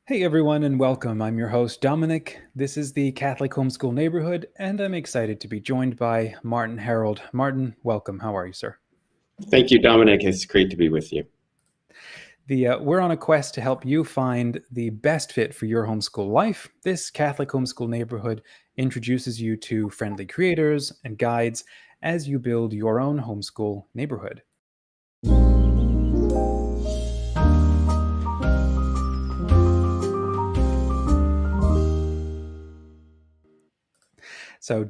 Hey everyone, and welcome. I'm your host, Dominic. This is the Catholic Homeschool Neighborhood, and I'm excited to be joined by Martin Harold. Martin, welcome. How are you, sir? Thank you, Dominic. It's great to be with you. We're on a quest to help you find the best fit for your homeschool life. This Catholic Homeschool Neighborhood introduces you to friendly creators and guides as you build your own homeschool neighborhood. So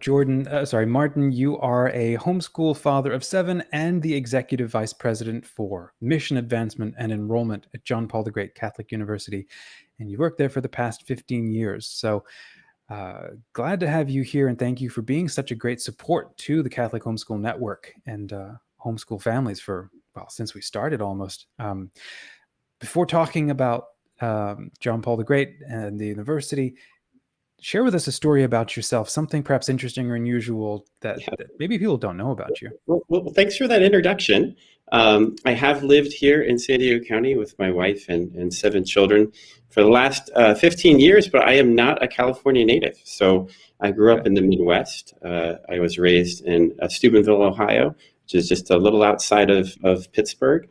Martin, you are a homeschool father of 7 and the executive vice president for mission advancement and enrollment at John Paul the Great Catholic University. And you worked there for the past 15 years. So glad to have you here, and thank you for being such a great support to the Catholic Homeschool Network and homeschool families since we started almost. Before talking about John Paul the Great and the university, share with us a story about yourself, something perhaps interesting or unusual that maybe people don't know about you. Well, thanks for that introduction. I have lived here in San Diego County with my wife and 7 children for the last 15 years, but I am not a California native. So I grew up in the Midwest. I was raised in Steubenville, Ohio, which is just a little outside of Pittsburgh.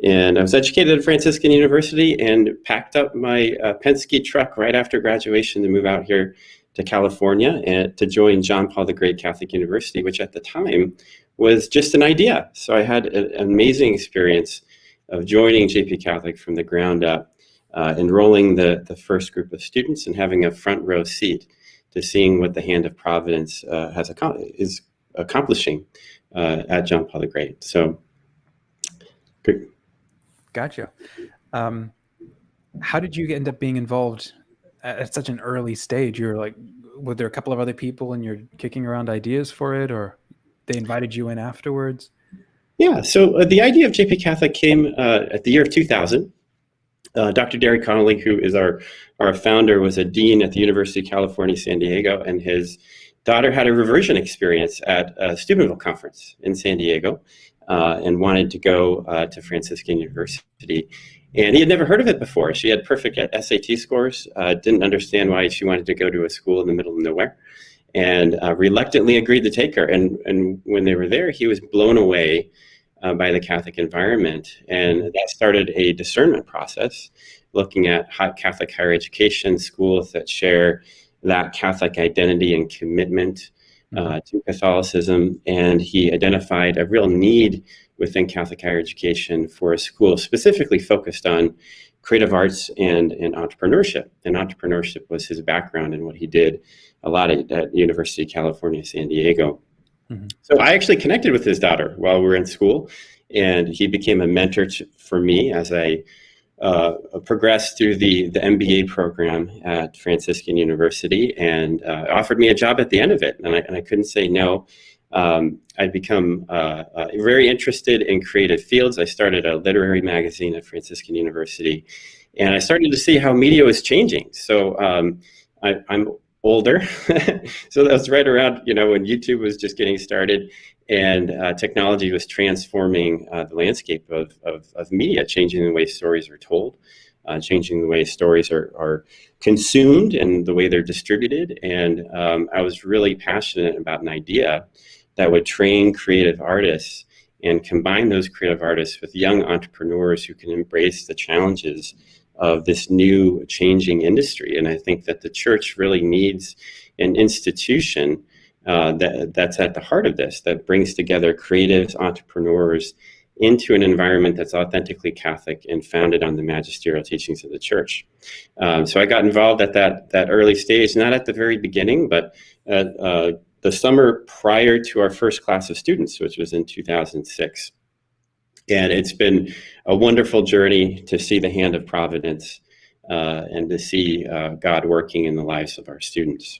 And I was educated at Franciscan University and packed up my Penske truck right after graduation to move out here to California and to join John Paul the Great Catholic University, which at the time was just an idea. So I had an amazing experience of joining JPCatholic from the ground up, enrolling the first group of students and having a front row seat to seeing what the hand of Providence is accomplishing at John Paul the Great. So, good. Gotcha. How did you end up being involved at such an early stage? You're like, were there a couple of other people and you're kicking around ideas for it, or they invited you in afterwards? Yeah, so the idea of JPCatholic came at the year of 2000. Dr. Derek Connolly, who is our founder, was a dean at the University of California, San Diego, and his daughter had a reversion experience at a Steubenville conference in San Diego. And wanted to go to Franciscan University. And he had never heard of it before. She had perfect SAT scores, didn't understand why she wanted to go to a school in the middle of nowhere, and reluctantly agreed to take her. And when they were there, he was blown away by the Catholic environment. And that started a discernment process, looking at Catholic higher education, schools that share that Catholic identity and commitment to Catholicism, and he identified a real need within Catholic higher education for a school specifically focused on creative arts and entrepreneurship. And entrepreneurship was his background and what he did a lot at University of California, San Diego. Mm-hmm. So I actually connected with his daughter while we were in school, and he became a mentor for me as I progressed through the MBA program at Franciscan University, and offered me a job at the end of it. And I couldn't say no. I'd become very interested in creative fields. I started a literary magazine at Franciscan University, and I started to see how media was changing. So I'm older, so that was right around when YouTube was just getting started, and technology was transforming the landscape of media, changing the way stories are told, changing the way stories are consumed and the way they're distributed. And I was really passionate about an idea that would train creative artists and combine those creative artists with young entrepreneurs who can embrace the challenges of this new changing industry. And I think that the church really needs an institution that's at the heart of this, that brings together creatives, entrepreneurs into an environment that's authentically Catholic and founded on the magisterial teachings of the church. So I got involved at that early stage, not at the very beginning, but at the summer prior to our first class of students, which was in 2006. And it's been a wonderful journey to see the hand of Providence and to see God working in the lives of our students.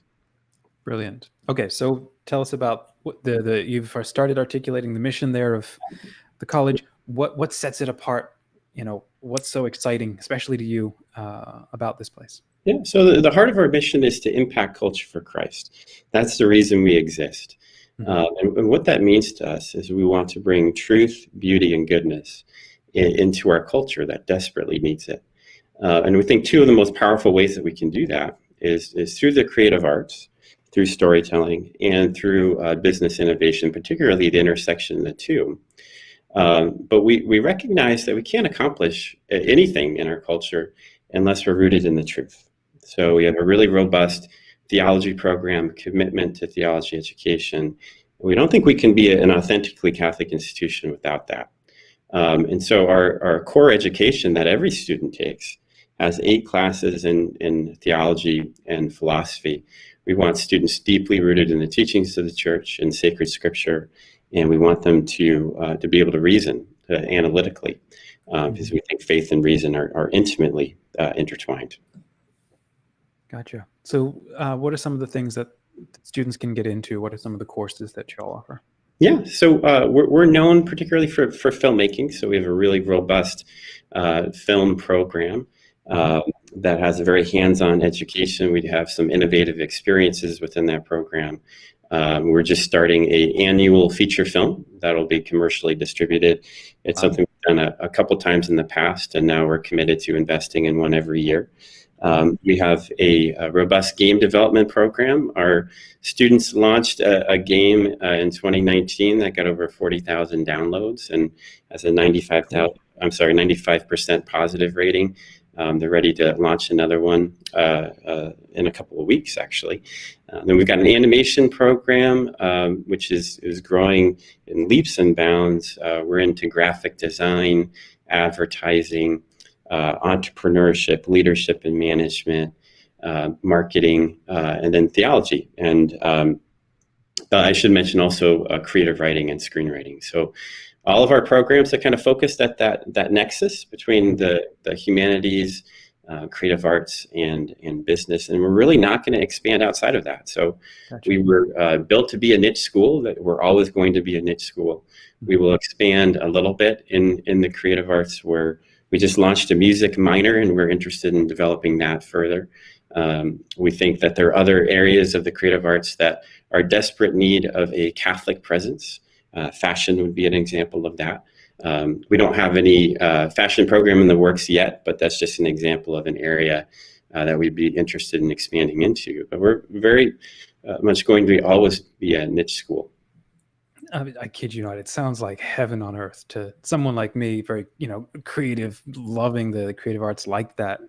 Brilliant. Okay, so tell us about what you've started articulating the mission there of the college. What sets it apart? What's so exciting, especially to you, about this place? Yeah, so the heart of our mission is to impact culture for Christ. That's the reason we exist. And what that means to us is we want to bring truth, beauty, and goodness into our culture that desperately needs it. And we think two of the most powerful ways that we can do that is through the creative arts, through storytelling, and through business innovation, particularly the intersection of the two. But we recognize that we can't accomplish anything in our culture unless we're rooted in the truth. So we have a really robust theology program, commitment to theology education. We don't think we can be an authentically Catholic institution without that. And so our core education that every student takes has 8 classes in theology and philosophy. We want students deeply rooted in the teachings of the church and sacred scripture, and we want them to be able to reason analytically, because we think faith and reason are intimately intertwined. Gotcha. So what are some of the things that students can get into? What are some of the courses that you all offer? Yeah, so we're known particularly for filmmaking. So we have a really robust film program that has a very hands-on education. We have some innovative experiences within that program. We're just starting an annual feature film that'll be commercially distributed. It's something we've done a couple times in the past, and now we're committed to investing in one every year. We have a robust game development program. Our students launched a game in 2019 that got over 40,000 downloads and has a 95% positive rating. They're ready to launch another one in a couple of weeks, actually. Then we've got an animation program, which is growing in leaps and bounds. We're into graphic design, advertising, entrepreneurship, leadership and management, marketing, and then theology. And I should mention also creative writing and screenwriting. So all of our programs are kind of focused at that nexus between the humanities, creative arts, and business. And we're really not going to expand outside of that. So gotcha. We were built to be a niche school, that we're always going to be a niche school. We will expand a little bit in the creative arts, where we just launched a music minor, and we're interested in developing that further. We think that there are other areas of the creative arts that are desperate need of a Catholic presence. Fashion would be an example of that. We don't have any fashion program in the works yet, but that's just an example of an area that we'd be interested in expanding into. But we're very much going to always be a niche school. I kid you not, it sounds like heaven on earth to someone like me, very, creative, loving the creative arts like that.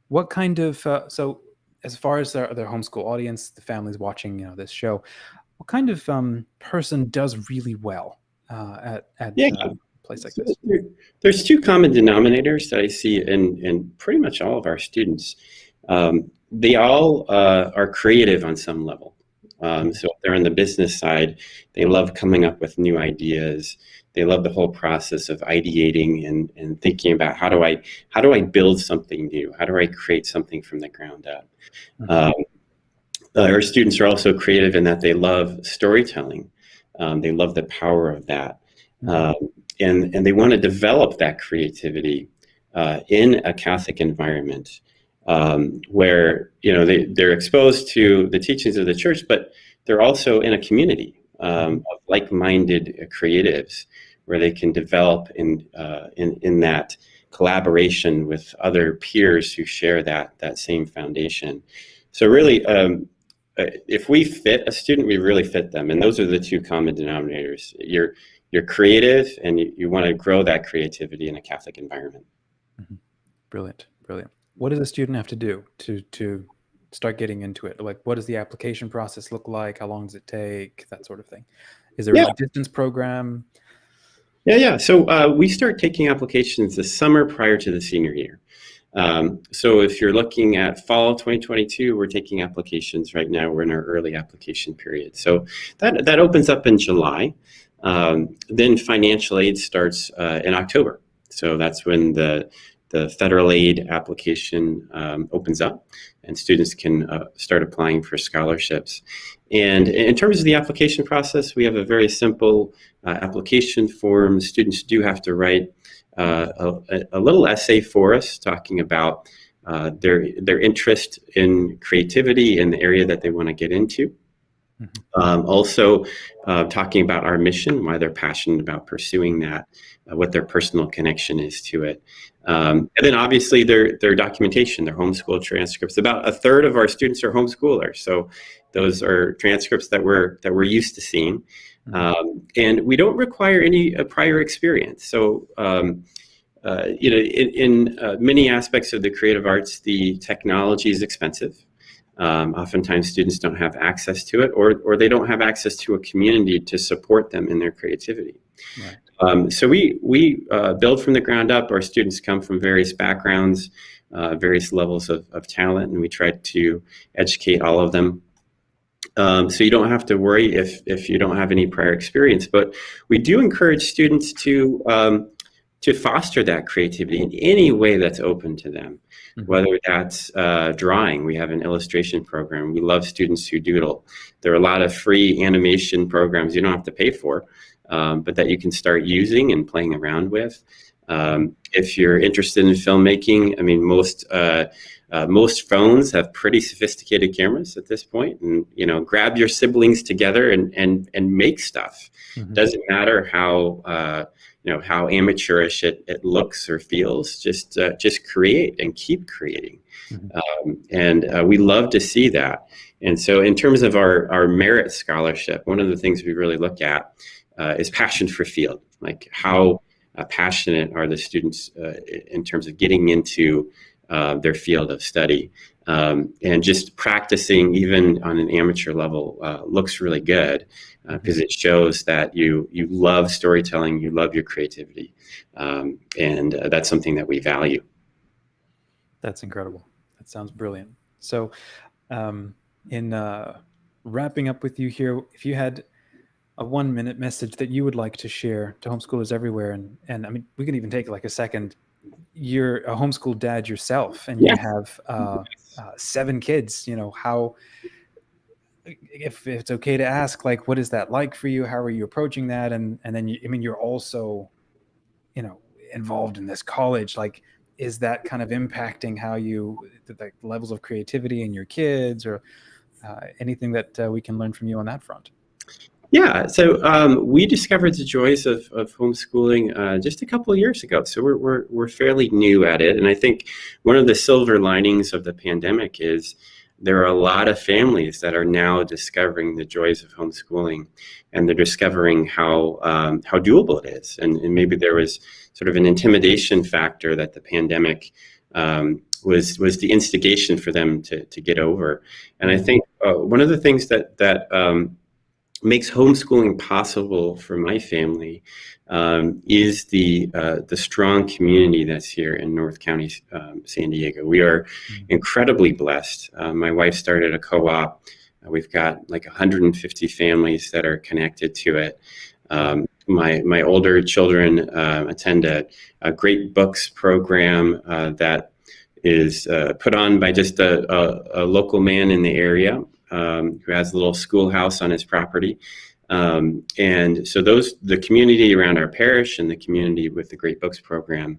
What kind of, so as far as their homeschool audience, the families watching, this show, what kind of person does really well at a place like this? There's 2 common denominators that I see in pretty much all of our students. They all are creative on some level. So if they're on the business side, they love coming up with new ideas. They love the whole process of ideating and thinking about how do I build something new? How do I create something from the ground up? Our students are also creative in that they love storytelling. They love the power of that. And they want to develop that creativity in a Catholic environment. Where they're exposed to the teachings of the church, but they're also in a community of like-minded creatives, where they can develop in that collaboration with other peers who share that same foundation. So really, if we fit a student, we really fit them, and those are the 2 common denominators. You're creative, and you want to grow that creativity in a Catholic environment. Brilliant. What does a student have to do to start getting into it? Like, what does the application process look like? How long does it take? That sort of thing. Is there a distance program? Yeah. So we start taking applications the summer prior to the senior year. So if you're looking at fall 2022, we're taking applications right now. We're in our early application period. So that opens up in July. Then financial aid starts in October. So that's when the federal aid application opens up, and students can start applying for scholarships. And in terms of the application process, we have a very simple application form. Students do have to write a little essay for us, talking about their interest in creativity in the area that they want to get into. Mhm. Also, talking about our mission, why they're passionate about pursuing that, what their personal connection is to it. And then obviously their documentation, their homeschool transcripts. About a third of our students are homeschoolers. So those are transcripts that we're used to seeing. And we don't require any prior experience. So, in many aspects of the creative arts, the technology is expensive. Oftentimes students don't have access to it, or they don't have access to a community to support them in their creativity. Right. So we build from the ground up. Our students come from various backgrounds, various levels of talent, and we try to educate all of them. So you don't have to worry if you don't have any prior experience, but we do encourage students to foster that creativity in any way that's open to them, whether that's drawing. We have an illustration program. We love students who doodle. There are a lot of free animation programs you don't have to pay for, but that you can start using and playing around with. If you're interested in filmmaking, I mean, most phones have pretty sophisticated cameras at this point, and grab your siblings together and make stuff. Doesn't matter how amateurish it looks or feels. Just create and keep creating. And we love to see that. And so in terms of our merit scholarship, one of the things we really look at is passion for field. Like how passionate are the students in terms of getting into their field of study. And just practicing even on an amateur level looks really good because it shows that you love storytelling, you love your creativity, and that's something that we value. That's incredible. That sounds brilliant. So in wrapping up with you here, if you had a 1-minute message that you would like to share to homeschoolers everywhere, and I mean, we can even take like a second. You're a homeschool dad yourself, and you have 7 kids. How, if it's okay to ask, like, what is that like for you? How are you approaching that? And then you're also, involved in this college. Like, is that kind of impacting how the levels of creativity in your kids, or anything that we can learn from you on that front? Yeah, so we discovered the joys of homeschooling just a couple of years ago. So we're fairly new at it, and I think one of the silver linings of the pandemic is there are a lot of families that are now discovering the joys of homeschooling, and they're discovering how doable it is. And maybe there was sort of an intimidation factor that the pandemic was the instigation for them to get over. And I think one of the things that makes homeschooling possible for my family is the strong community that's here in North County, San Diego. We are incredibly blessed. My wife started a co-op. We've got like 150 families that are connected to it. My older children attend a great books program that is put on by just a local man in the area. Who has a little schoolhouse on his property. And so the community around our parish and the community with the Great Books program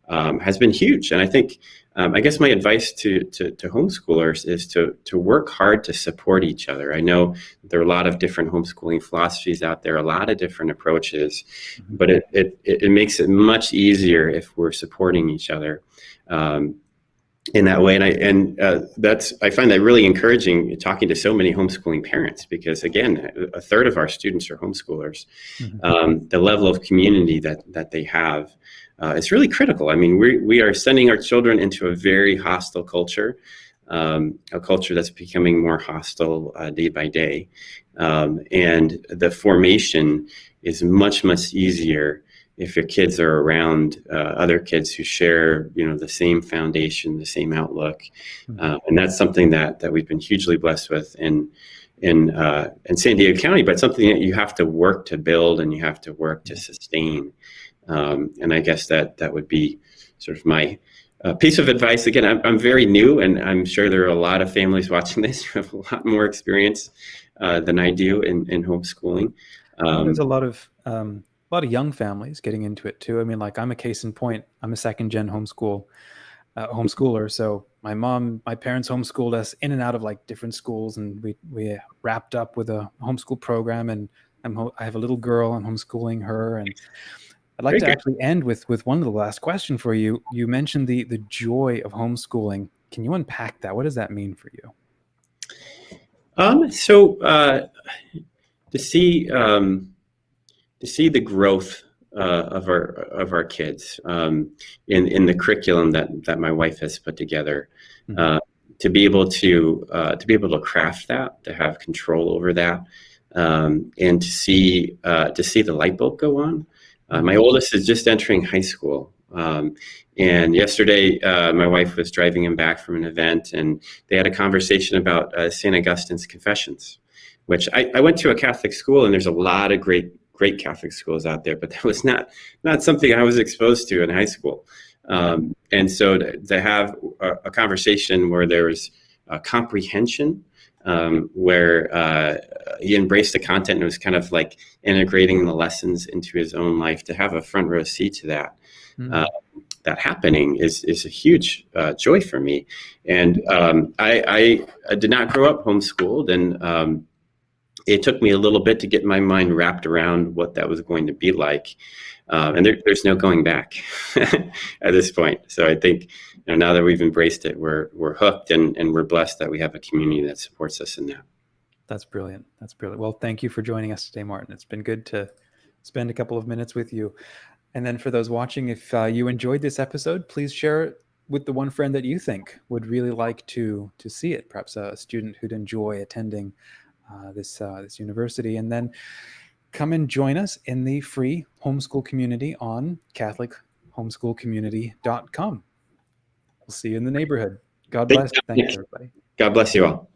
has been huge. And I think, I guess my advice to homeschoolers is to work hard to support each other. I know there are a lot of different homeschooling philosophies out there, a lot of different approaches, but it makes it much easier if we're supporting each other. In that way, I find that really encouraging talking to so many homeschooling parents, because again, a third of our students are homeschoolers. The level of community that they have is really critical. I mean, we are sending our children into a very hostile culture, a culture that's becoming more hostile day by day, and the formation is much easier if your kids are around other kids who share, the same foundation, the same outlook, and that's something that we've been hugely blessed with in San Diego County, but something that you have to work to build and you have to work to sustain. And I guess that would be sort of my piece of advice. Again, I'm very new, and I'm sure there are a lot of families watching this who have a lot more experience than I do in homeschooling. There's a lot of young families getting into it too. I mean, like, I'm a case in point. I'm a second-gen homeschooler, so My parents homeschooled us in and out of like different schools, and we wrapped up with a homeschool program. And I have a little girl. I'm homeschooling her, and I'd like to actually end with one of the last question for you. You mentioned the joy of homeschooling. Can you unpack that? What does that mean for you? To see the growth of our kids in the curriculum that my wife has put together, to be able to craft that, to have control over that, and to see the light bulb go on. My oldest is just entering high school. And yesterday, my wife was driving him back from an event, and they had a conversation about St. Augustine's Confessions, which I went to a Catholic school, and there's a lot of great Catholic schools out there, but that was not something I was exposed to in high school. And so to have a conversation where there was comprehension, where he embraced the content and was kind of like integrating the lessons into his own life, to have a front row seat to that. That happening is a huge joy for me. And I did not grow up homeschooled, and it took me a little bit to get my mind wrapped around what that was going to be like. And there's no going back at this point. So I think now that we've embraced it, we're hooked, and we're blessed that we have a community that supports us in that. That's brilliant. That's brilliant. Well, thank you for joining us today, Martin. It's been good to spend a couple of minutes with you. And then for those watching, if you enjoyed this episode, please share it with the one friend that you think would really like to see it, perhaps a student who'd enjoy attending this university. And then come and join us in the free homeschool community on CatholicHomeschoolCommunity.com. We'll see you in the neighborhood. God bless. Thanks, everybody. God bless you all.